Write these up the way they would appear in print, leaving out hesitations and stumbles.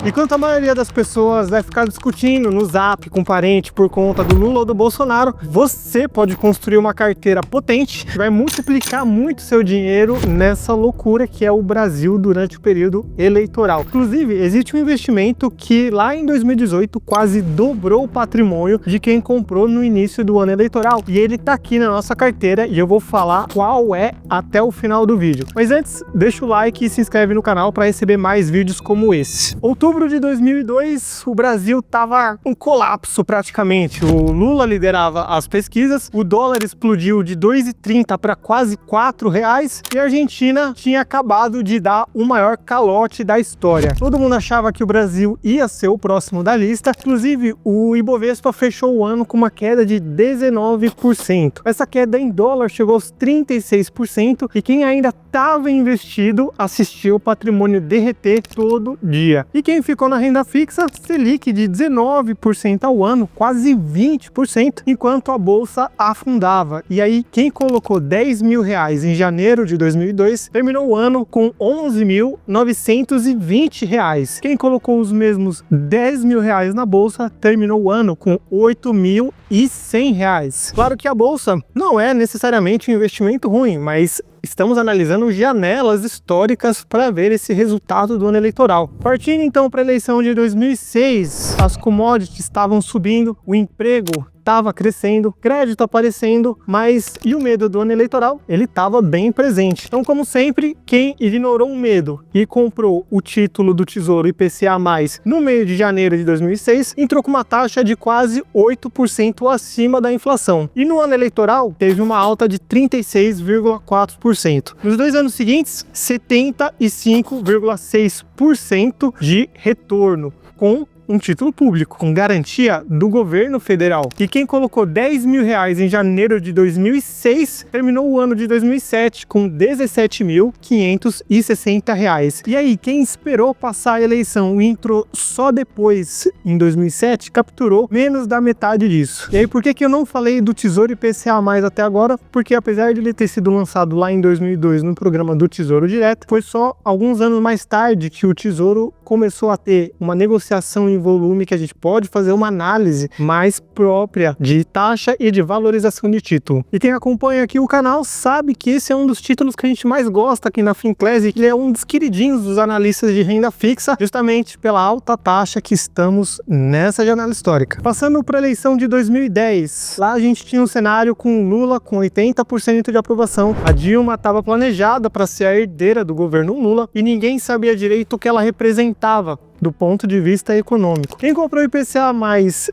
Enquanto a maioria das pessoas vai ficar discutindo no Zap com parente por conta do Lula ou do Bolsonaro, você pode construir uma carteira potente que vai multiplicar muito seu dinheiro nessa loucura que é o Brasil durante o período eleitoral. Inclusive, existe um investimento que lá em 2018 quase dobrou o patrimônio de quem comprou no início do ano eleitoral. E ele tá aqui na nossa carteira e eu vou falar qual é até o final do vídeo. Mas antes, deixa o like e se inscreve no canal para receber mais vídeos como esse. Outubro de 2002, o Brasil tava um colapso praticamente. O Lula liderava as pesquisas, o dólar explodiu de 2,30 para quase R$4 e a Argentina tinha acabado de dar o maior calote da história. Todo mundo achava que o Brasil ia ser o próximo da lista, inclusive o Ibovespa fechou o ano com uma queda de 19%. Essa queda em dólar chegou aos 36% e quem ainda estava investido assistiu o patrimônio derreter todo dia. E quem ficou na renda fixa, Selic de 19% ao ano, quase 20%, enquanto a bolsa afundava. E aí quem colocou R$10.000 em janeiro de 2002 terminou o ano com R$11.920. Quem colocou os mesmos R$10.000 na bolsa terminou o ano com R$8.100. Claro que a bolsa não é necessariamente um investimento ruim, mas estamos analisando janelas históricas para ver esse resultado do ano eleitoral. Partindo então para a eleição de 2006, as commodities estavam subindo, o emprego estava crescendo, crédito aparecendo, mas e o medo do ano eleitoral? Ele estava bem presente. Então, como sempre, quem ignorou o medo e comprou o título do Tesouro IPCA+, no meio de janeiro de 2006, entrou com uma taxa de quase 8% acima da inflação. E no ano eleitoral, teve uma alta de 36,4%. Nos 2 anos seguintes, 75,6% de retorno, com um título público, com garantia do governo federal. E quem colocou R$10.000 em janeiro de 2006, terminou o ano de 2007 com R$17.560. E aí, quem esperou passar a eleição e entrou só depois, em 2007, capturou menos da metade disso. E aí, por que eu não falei do Tesouro IPCA+ até agora? Porque apesar de ele ter sido lançado lá em 2002 no programa do Tesouro Direto, foi só alguns anos mais tarde que o Tesouro começou a ter uma negociação em volume que a gente pode fazer uma análise mais própria de taxa e de valorização de título. E quem acompanha aqui o canal sabe que esse é um dos títulos que a gente mais gosta aqui na Finclass, e ele é um dos queridinhos dos analistas de renda fixa, justamente pela alta taxa que estamos nessa janela histórica. Passando para a eleição de 2010, lá a gente tinha um cenário com Lula com 80% de aprovação, a Dilma estava planejada para ser a herdeira do governo Lula e ninguém sabia direito o que ela representava do ponto de vista econômico. Quem comprou IPCA+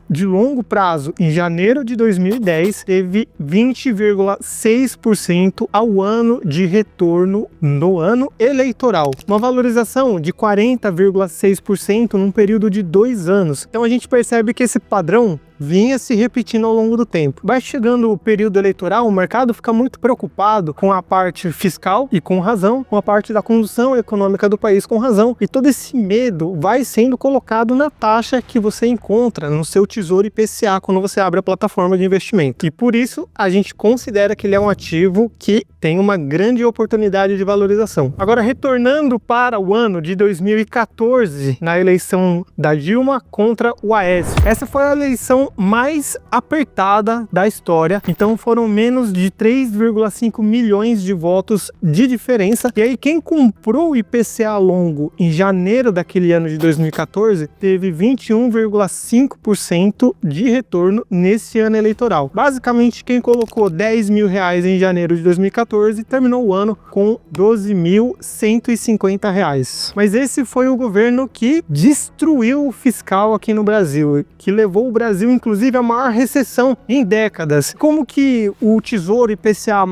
de longo prazo em janeiro de 2010 teve 20,6% ao ano de retorno no ano eleitoral. Uma valorização de 40,6% num período de 2 anos. Então a gente percebe que esse padrão vinha se repetindo ao longo do tempo. Vai chegando o período eleitoral, o mercado fica muito preocupado com a parte fiscal, e com razão, com a parte da condução econômica do país, com razão, e todo esse medo vai sendo colocado na taxa que você encontra no seu Tesouro IPCA quando você abre a plataforma de investimento. E por isso a gente considera que ele é um ativo que tem uma grande oportunidade de valorização. Agora, retornando para o ano de 2014, na eleição da Dilma contra o Aécio. Essa foi a eleição mais apertada da história, então foram menos de 3,5 milhões de votos de diferença. E aí quem comprou o IPCA longo em janeiro daquele ano de 2014 teve 21,5% de retorno nesse ano eleitoral. Basicamente, quem colocou R$10.000 em janeiro de 2014 terminou o ano com R$12.150. Mas esse foi o governo que destruiu o fiscal aqui no Brasil, que levou o Brasil inclusive a maior recessão em décadas. Como que o Tesouro IPCA+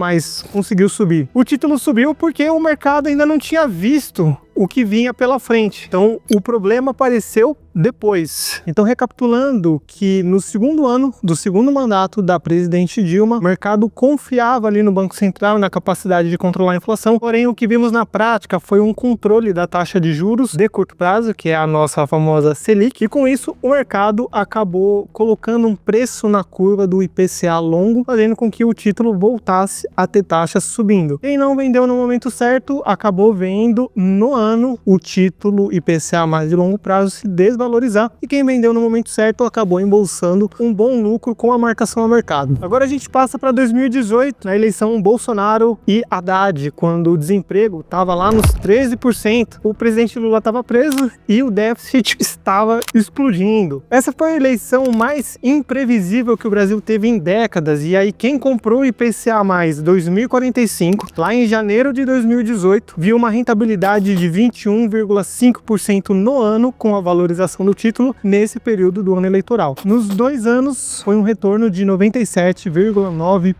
conseguiu subir? O título subiu porque o mercado ainda não tinha visto o que vinha pela frente. Então, o problema apareceu depois. Então, recapitulando, que no segundo ano do segundo mandato da presidente Dilma, o mercado confiava ali no Banco Central, na capacidade de controlar a inflação, porém o que vimos na prática foi um controle da taxa de juros de curto prazo, que é a nossa famosa Selic, e com isso o mercado acabou colocando um preço na curva do IPCA longo, fazendo com que o título voltasse a ter taxas subindo. Quem não vendeu no momento certo, acabou vendo no ano ano o título IPCA mais de longo prazo se desvalorizar e quem vendeu no momento certo acabou embolsando um bom lucro com a marcação a mercado. Agora a gente passa para 2018, na eleição Bolsonaro e Haddad, quando o desemprego estava lá nos 13%, o presidente Lula estava preso e o déficit estava explodindo. Essa foi a eleição mais imprevisível que o Brasil teve em décadas, e aí quem comprou o IPCA mais 2045, lá em janeiro de 2018, viu uma rentabilidade de 21,5% no ano com a valorização do título nesse período do ano eleitoral. Nos 2 anos foi um retorno de 97,9%.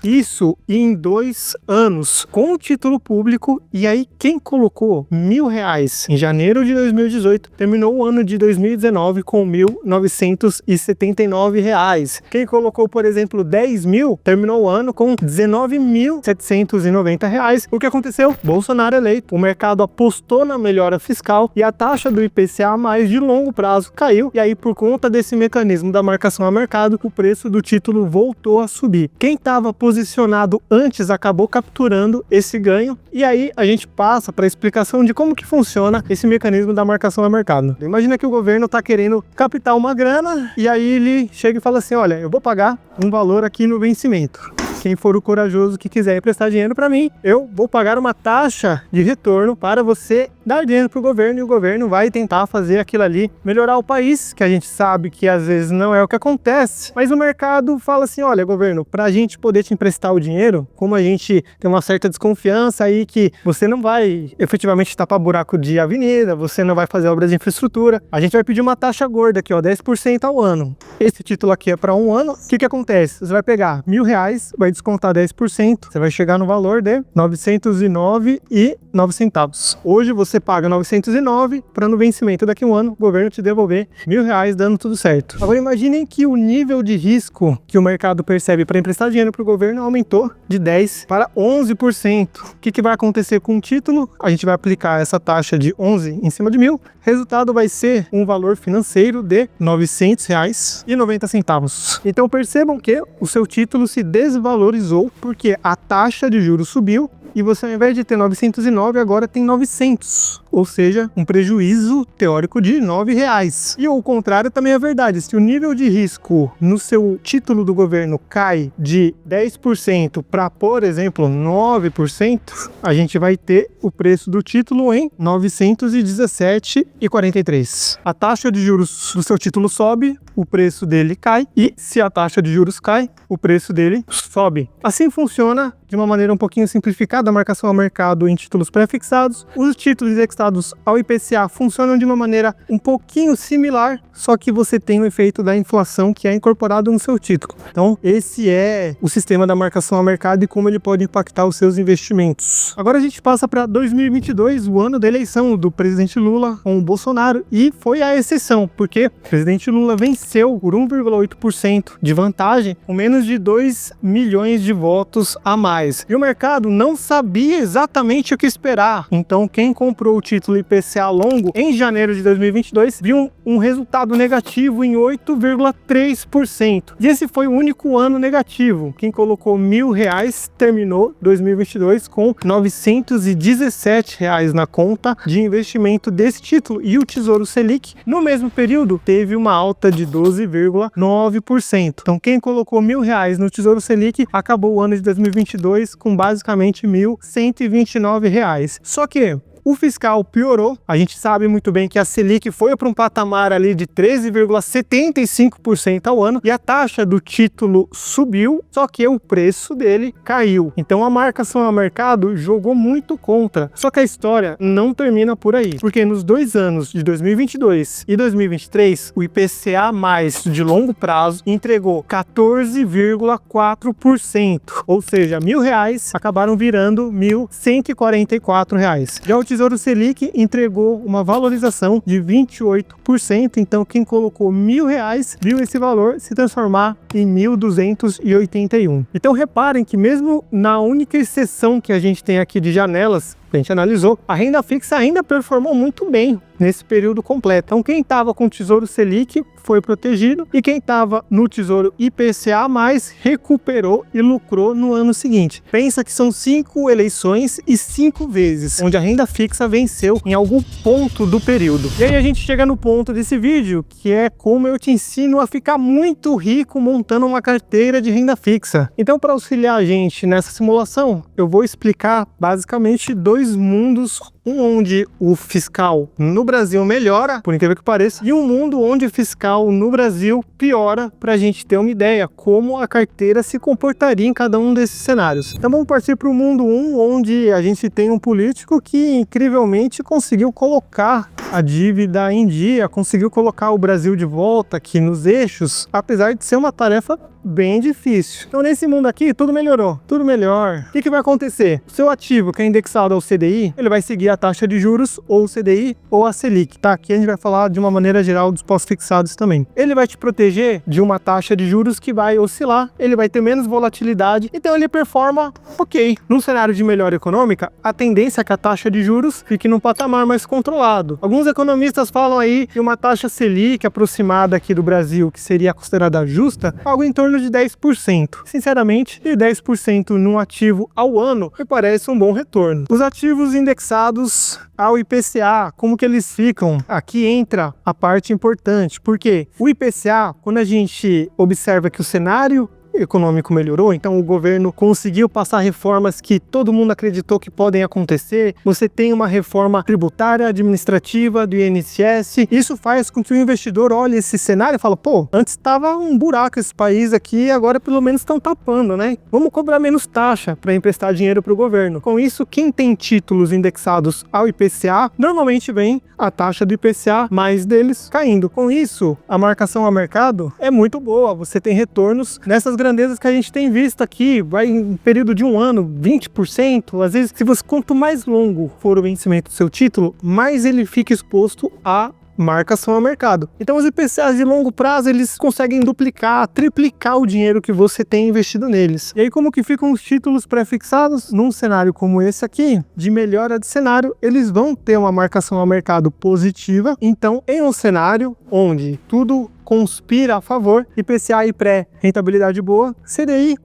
Isso em 2 anos, com o título público. E aí quem colocou R$1.000 em janeiro de 2018 terminou o ano de 2019 com R$1.979. Quem colocou, por exemplo, 10 mil terminou o ano com R$19.790. O que aconteceu? Bolsonaro eleito, o mercado apostou na melhora fiscal e a taxa do IPCA mais de longo prazo caiu, e aí por conta desse mecanismo da marcação a mercado, o preço do título voltou a subir. Quem estava posicionado antes acabou capturando esse ganho, e aí a gente passa para a explicação de como que funciona esse mecanismo da marcação a mercado. Imagina que o governo está querendo captar uma grana e aí ele chega e fala assim: olha, eu vou pagar um valor aqui no vencimento. Quem for o corajoso que quiser emprestar dinheiro para mim, eu vou pagar uma taxa de retorno para você dar dinheiro para o governo, e o governo vai tentar fazer aquilo ali, melhorar o país, que a gente sabe que às vezes não é o que acontece, mas o mercado fala assim: olha, governo, para a gente poder te emprestar o dinheiro, como a gente tem uma certa desconfiança aí que você não vai efetivamente tapar buraco de avenida, você não vai fazer obras de infraestrutura, a gente vai pedir uma taxa gorda aqui, ó, 10% ao ano. Esse título aqui é para um ano. O que acontece? Você vai pegar R$1.000, vai descontar 10%, você vai chegar no valor de R$ 909,09. Hoje você paga 909 para no vencimento daqui a um ano o governo te devolver R$1.000 dando tudo certo. Agora imaginem que o nível de risco que o mercado percebe para emprestar dinheiro para o governo aumentou de 10% para 11%. O que vai acontecer com o título? A gente vai aplicar essa taxa de 11 em cima de 1.000. Resultado vai ser um valor financeiro de R$ 900,90. Então percebam que o seu título se desvalorizou porque a taxa de juros subiu e você, ao invés de ter 909, agora tem 900. Ou seja, um prejuízo teórico de R$ 9,00. E o contrário também é verdade. Se o nível de risco no seu título do governo cai de 10% para, por exemplo, 9%, a gente vai ter o preço do título em R$ 917,43. A taxa de juros do seu título sobe, o preço dele cai, e se a taxa de juros cai, o preço dele sobe. Assim funciona, de uma maneira um pouquinho simplificada, a marcação ao mercado em títulos pré-fixados. Os títulos indexados ao IPCA funcionam de uma maneira um pouquinho similar, só que você tem o efeito da inflação que é incorporado no seu título. Então, esse é o sistema da marcação ao mercado e como ele pode impactar os seus investimentos. Agora a gente passa para 2022, o ano da eleição do presidente Lula com o Bolsonaro, e foi a exceção, porque o presidente Lula venceu por 1,8% de vantagem, com menos de 2 milhões de votos a mais. E o mercado não sabia exatamente o que esperar. Então, quem comprou o título IPCA longo em janeiro de 2022 viu um resultado negativo em 8,3%. E esse foi o único ano negativo. Quem colocou R$1.000 terminou 2022 com R$ 917 na conta de investimento desse título. E o Tesouro Selic, no mesmo período, teve uma alta de 12,9%. Então, quem colocou R$1.000 no Tesouro Selic acabou o ano de 2022 com basicamente R$1.129. Só que o fiscal piorou. A gente sabe muito bem que a Selic foi para um patamar ali de 13,75% ao ano e a taxa do título subiu, só que o preço dele caiu. Então a marcação ao mercado jogou muito contra. Só que a história não termina por aí, porque nos 2 anos de 2022 e 2023, o IPCA mais de longo prazo entregou 14,4%, ou seja, R$1.000 acabaram virando R$1.144. Já o Tesouro Selic entregou uma valorização de 28%, então quem colocou R$1.000 viu esse valor se transformar em 1281. Então reparem que mesmo na única exceção que a gente tem aqui de janelas, a gente analisou, a renda fixa ainda performou muito bem nesse período completo. Então quem estava com o Tesouro Selic foi protegido e quem estava no Tesouro IPCA+, recuperou e lucrou no ano seguinte. Pensa que são 5 eleições e 5 vezes onde a renda fixa venceu em algum ponto do período. E aí a gente chega no ponto desse vídeo, que é como eu te ensino a ficar muito rico montando uma carteira de renda fixa. Então, para auxiliar a gente nessa simulação, eu vou explicar basicamente dois mundos, um onde o fiscal no Brasil melhora, por incrível que pareça, e um mundo onde o fiscal no Brasil piora, para a gente ter uma ideia como a carteira se comportaria em cada um desses cenários. Então vamos partir para o mundo 1, onde a gente tem um político que incrivelmente conseguiu colocar a dívida em dia, conseguiu colocar o Brasil de volta aqui nos eixos, apesar de ser uma tarefa bem difícil. Então nesse mundo aqui tudo melhorou, tudo melhor. O que vai acontecer? O seu ativo que é indexado ao CDI, ele vai seguir a taxa de juros ou o CDI ou a Selic, tá? Aqui a gente vai falar de uma maneira geral dos pós-fixados também. Ele vai te proteger de uma taxa de juros que vai oscilar, ele vai ter menos volatilidade, então ele performa ok. Num cenário de melhora econômica, a tendência é que a taxa de juros fique num patamar mais controlado. Alguns economistas falam aí de uma taxa Selic aproximada aqui do Brasil, que seria considerada justa, algo em torno de 10%. Sinceramente, de 10% num ativo ao ano me parece um bom retorno. Os ativos indexados ao IPCA, como que eles ficam? Aqui entra a parte importante, porque o IPCA, quando a gente observa que o cenário econômico melhorou, então o governo conseguiu passar reformas que todo mundo acreditou que podem acontecer. Você tem uma reforma tributária, administrativa, do INSS. Isso faz com que o investidor olhe esse cenário e fale, pô, antes estava um buraco esse país aqui, agora pelo menos estão tapando, né? Vamos cobrar menos taxa para emprestar dinheiro para o governo. Com isso, quem tem títulos indexados ao IPCA, normalmente vem a taxa do IPCA mais deles caindo. Com isso, a marcação ao mercado é muito boa. Você tem retornos nessas grandezas que a gente tem visto aqui, vai em período de um ano, 20%, às vezes, quanto mais longo for o vencimento do seu título, mais ele fica exposto a marcação ao mercado. Então os IPCAs de longo prazo, eles conseguem duplicar, triplicar o dinheiro que você tem investido neles. E aí como que ficam os títulos pré-fixados? Num cenário como esse aqui, de melhora de cenário, eles vão ter uma marcação ao mercado positiva. Então em um cenário onde tudo conspira a favor, IPCA e pré, rentabilidade boa, CDI,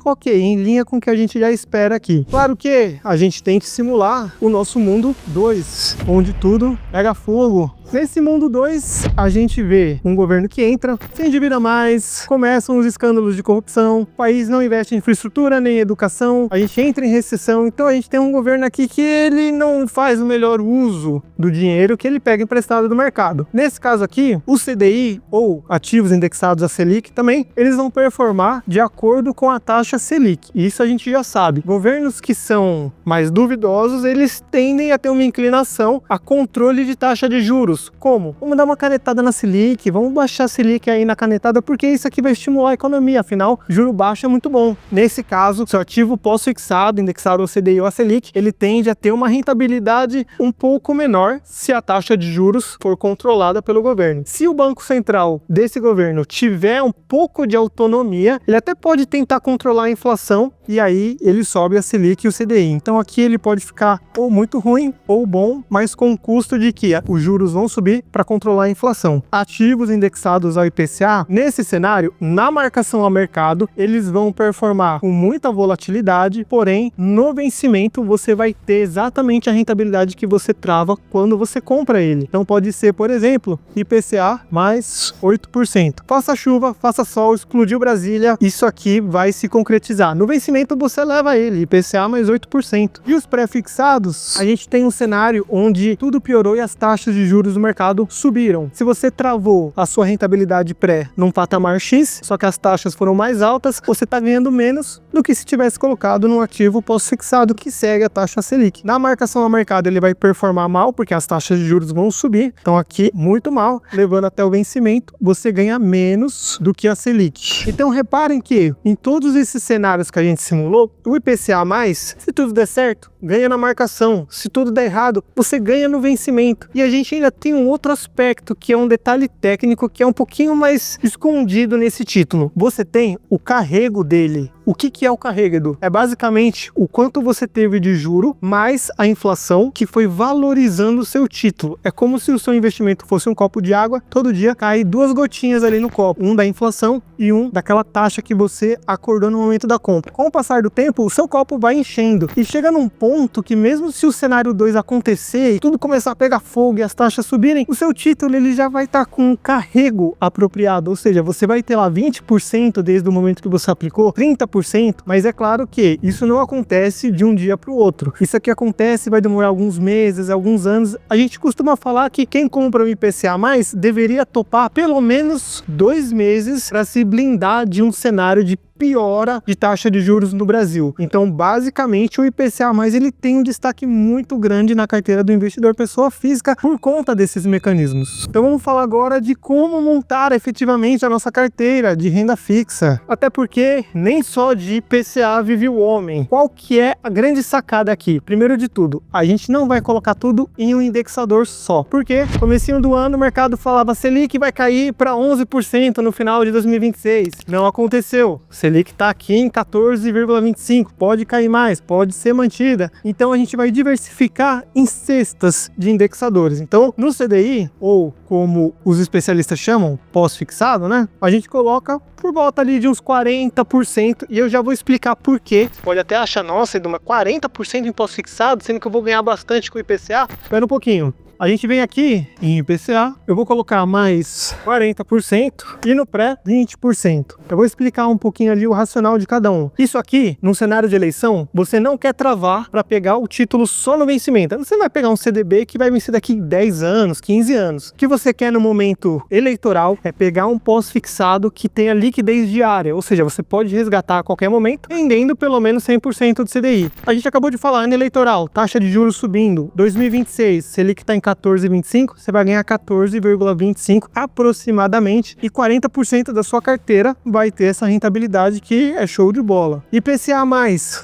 ok, em linha com o que a gente já espera aqui. Claro que a gente tem que simular o nosso mundo 2, onde tudo pega fogo. Nesse mundo 2, a gente vê um governo que entra, se endivida mais, começam os escândalos de corrupção, o país não investe em infraestrutura nem em educação, a gente entra em recessão, então a gente tem um governo aqui que ele não faz o melhor uso do dinheiro que ele pega emprestado do mercado. Nesse caso aqui, o CDI ou ativos indexados a Selic também, eles vão performar de acordo com a taxa Selic. Isso a gente já sabe. Governos que são mais duvidosos, eles tendem a ter uma inclinação a controle de taxa de juros. Como? Vamos dar uma canetada na Selic, vamos baixar a Selic aí na canetada, porque isso aqui vai estimular a economia, afinal, juro baixo é muito bom. Nesse caso, seu ativo pós-fixado, indexado ao CDI ou a Selic, ele tende a ter uma rentabilidade um pouco menor se a taxa de juros for controlada pelo governo. Se o Banco Central desse governo tiver um pouco de autonomia, ele até pode tentar controlar a inflação e aí ele sobe a Selic e o CDI. Então aqui ele pode ficar ou muito ruim ou bom, mas com o custo de que os juros vão subir para controlar a inflação. Ativos indexados ao IPCA, nesse cenário, na marcação ao mercado, eles vão performar com muita volatilidade, porém, no vencimento você vai ter exatamente a rentabilidade que você trava quando você compra ele. Então pode ser, por exemplo, IPCA mais 8%. Faça chuva, faça sol, explodiu Brasília, isso aqui vai se concretizar. No vencimento você leva ele, IPCA mais 8%. E os pré-fixados, a gente tem um cenário onde tudo piorou e as taxas de juros do mercado subiram. Se você travou a sua rentabilidade pré num patamar X, só que as taxas foram mais altas, você está ganhando menos do que se tivesse colocado num ativo pós-fixado que segue a taxa Selic. Na marcação ao mercado ele vai performar mal, porque as taxas de juros vão subir, então aqui muito mal, levando até o vencimento, você ganha menos do que a Selic. Então reparem que em todos esses cenários que a gente simulou, o IPCA+, se tudo der certo, ganha na marcação. Se tudo der errado, você ganha no vencimento. E a gente ainda tem um outro aspecto, que é um detalhe técnico, que é um pouquinho mais escondido nesse título. Você tem o carrego dele. O que é o carrego, Edu? É basicamente o quanto você teve de juro mais a inflação que foi valorizando o seu título. É como se o seu investimento fosse um copo de água, todo dia cai 2 gotinhas ali no copo. Um da inflação e um daquela taxa que você acordou no momento da compra. Com o passar do tempo, o seu copo vai enchendo e chega num ponto que mesmo se o cenário 2 acontecer e tudo começar a pegar fogo e as taxas subirem, o seu título ele já vai estar com um carrego apropriado, ou seja, você vai ter lá 20% desde o momento que você aplicou, 30%, mas é claro que isso não acontece de um dia para o outro. Isso aqui acontece, vai demorar alguns meses, alguns anos. A gente costuma falar que quem compra um IPCA+, deveria topar pelo menos 2 meses para se blindar de um cenário de piora de taxa de juros no Brasil. Então, basicamente, o IPCA+, ele tem um destaque muito grande na carteira do investidor pessoa física por conta desses mecanismos. Então, vamos falar agora de como montar efetivamente a nossa carteira de renda fixa. Até porque nem só de IPCA vive o homem. Qual que é a grande sacada aqui? Primeiro de tudo, a gente não vai colocar tudo em um indexador só. Porque comecinho do ano o mercado falava Selic vai cair para 11% no final de 2026. Não aconteceu. Selic está aqui em 14,25, pode cair mais, pode ser mantida. Então a gente vai diversificar em cestas de indexadores. Então no CDI, ou como os especialistas chamam, pós-fixado, né? A gente coloca por volta ali de uns 40%, e eu já vou explicar por quê. Você pode até achar, nossa, Edu, 40% em pós-fixado, sendo que eu vou ganhar bastante com o IPCA. Espera um pouquinho. A gente vem aqui em IPCA, eu vou colocar mais 40% e no pré 20%. Eu vou explicar um pouquinho ali o racional de cada um. Isso aqui, num cenário de eleição, você não quer travar para pegar o título só no vencimento. Você vai pegar um CDB que vai vencer daqui 10 anos, 15 anos. O que você quer no momento eleitoral é pegar um pós-fixado que tenha liquidez diária, ou seja, você pode resgatar a qualquer momento, rendendo pelo menos 100% do CDI. A gente acabou de falar, ano eleitoral, taxa de juros subindo, 2026, Selic está em 14,25, você vai ganhar 14,25 aproximadamente, e 40% da sua carteira vai ter essa rentabilidade que é show de bola. IPCA+,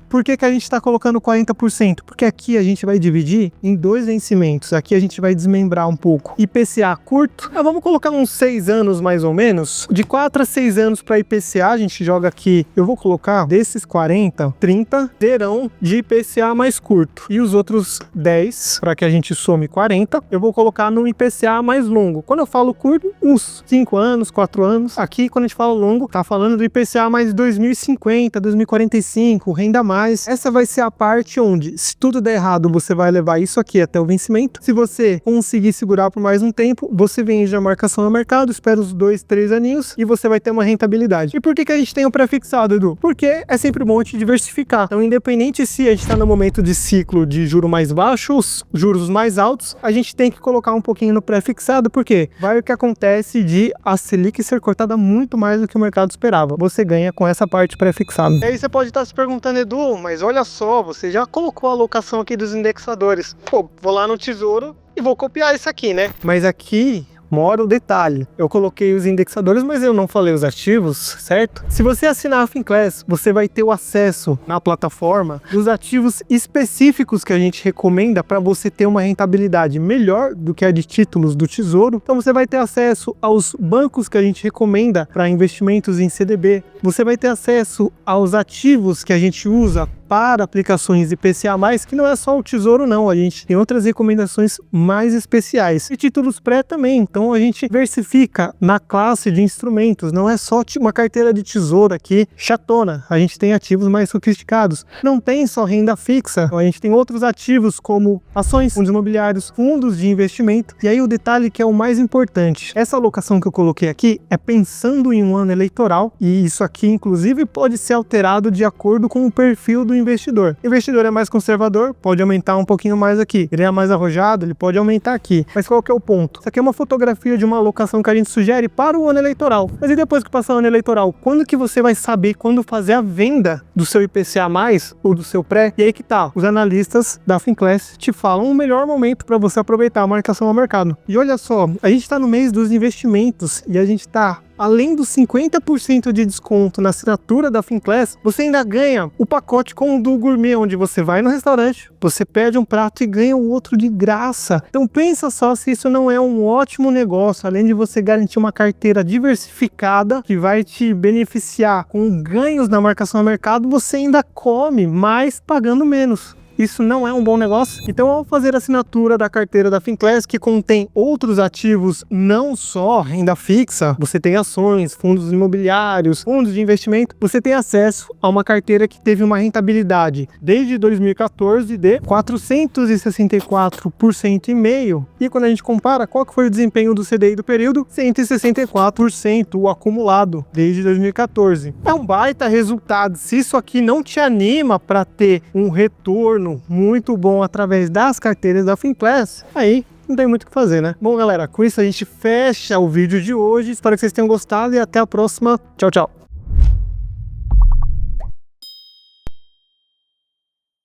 por que a gente está colocando 40%? Porque aqui a gente vai dividir em 2 vencimentos, aqui a gente vai desmembrar um pouco. IPCA curto, vamos colocar uns 6 anos mais ou menos, de 4 a 6 anos para IPCA, a gente joga aqui, eu vou colocar desses 40, 30 terão de IPCA mais curto, e os outros 10, para que a gente some 40, eu vou colocar no IPCA mais longo. Quando eu falo curto, uns 5 anos, 4 anos. Aqui, quando a gente fala longo, tá falando do IPCA mais 2050, 2045, renda mais. Essa vai ser a parte onde, se tudo der errado, você vai levar isso aqui até o vencimento. Se você conseguir segurar por mais um tempo, você vende a marcação no mercado, espera os 2, 3 aninhos e você vai ter uma rentabilidade. E por que a gente tem o pré-fixado, Edu? Porque é sempre bom te diversificar. Então, independente se a gente está no momento de ciclo de juros mais baixos, juros mais altos, a gente tem que colocar um pouquinho no pré-fixado, porque vai o que acontece de a Selic ser cortada muito mais do que o mercado esperava. Você ganha com essa parte pré-fixada. E aí você pode estar se perguntando, Edu, mas olha só, você já colocou a alocação aqui dos indexadores. Pô, vou lá no Tesouro e vou copiar isso aqui, né? Mas aqui mora o detalhe. Eu coloquei os indexadores, mas eu não falei os ativos, certo? Se você assinar a Finclass, você vai ter o acesso na plataforma dos ativos específicos que a gente recomenda para você ter uma rentabilidade melhor do que a de títulos do Tesouro. Então você vai ter acesso aos bancos que a gente recomenda para investimentos em CDB. Você vai ter acesso aos ativos que a gente usa para aplicações IPCA+, que não é só o Tesouro não, a gente tem outras recomendações mais especiais. E títulos pré também, então a gente diversifica na classe de instrumentos, não é só uma carteira de Tesouro aqui chatona, a gente tem ativos mais sofisticados. Não tem só renda fixa, a gente tem outros ativos como ações, fundos imobiliários, fundos de investimento. E aí o detalhe que é o mais importante, essa alocação que eu coloquei aqui é pensando em um ano eleitoral, e isso aqui inclusive pode ser alterado de acordo com o perfil do investidor. O investidor é mais conservador, pode aumentar um pouquinho mais aqui. Ele é mais arrojado, ele pode aumentar aqui. Mas qual que é o ponto? Isso aqui é uma fotografia de uma alocação que a gente sugere para o ano eleitoral. Mas e depois que passar o ano eleitoral? Quando que você vai saber quando fazer a venda do seu IPCA+, ou do seu pré? E aí que tá, os analistas da Finclass te falam o melhor momento para você aproveitar a marcação ao mercado. E olha só, a gente está no mês dos investimentos e a gente está além dos 50% de desconto na assinatura da Finclass, você ainda ganha o pacote com o do gourmet, onde você vai no restaurante, você pede um prato e ganha o outro de graça. Então pensa só se isso não é um ótimo negócio, além de você garantir uma carteira diversificada que vai te beneficiar com ganhos na marcação a mercado, você ainda come mais pagando menos. Isso não é um bom negócio? Então, ao fazer a assinatura da carteira da Finclass, que contém outros ativos, não só renda fixa, você tem ações, fundos imobiliários, fundos de investimento, você tem acesso a uma carteira que teve uma rentabilidade desde 2014 de 464,5%. E quando a gente compara, qual que foi o desempenho do CDI do período? 164% o acumulado desde 2014. É um baita resultado. Se isso aqui não te anima para ter um retorno muito bom através das carteiras da Finclass, aí não tem muito o que fazer, né? Bom, galera, com isso a gente fecha o vídeo de hoje. Espero que vocês tenham gostado e até a próxima. Tchau, tchau.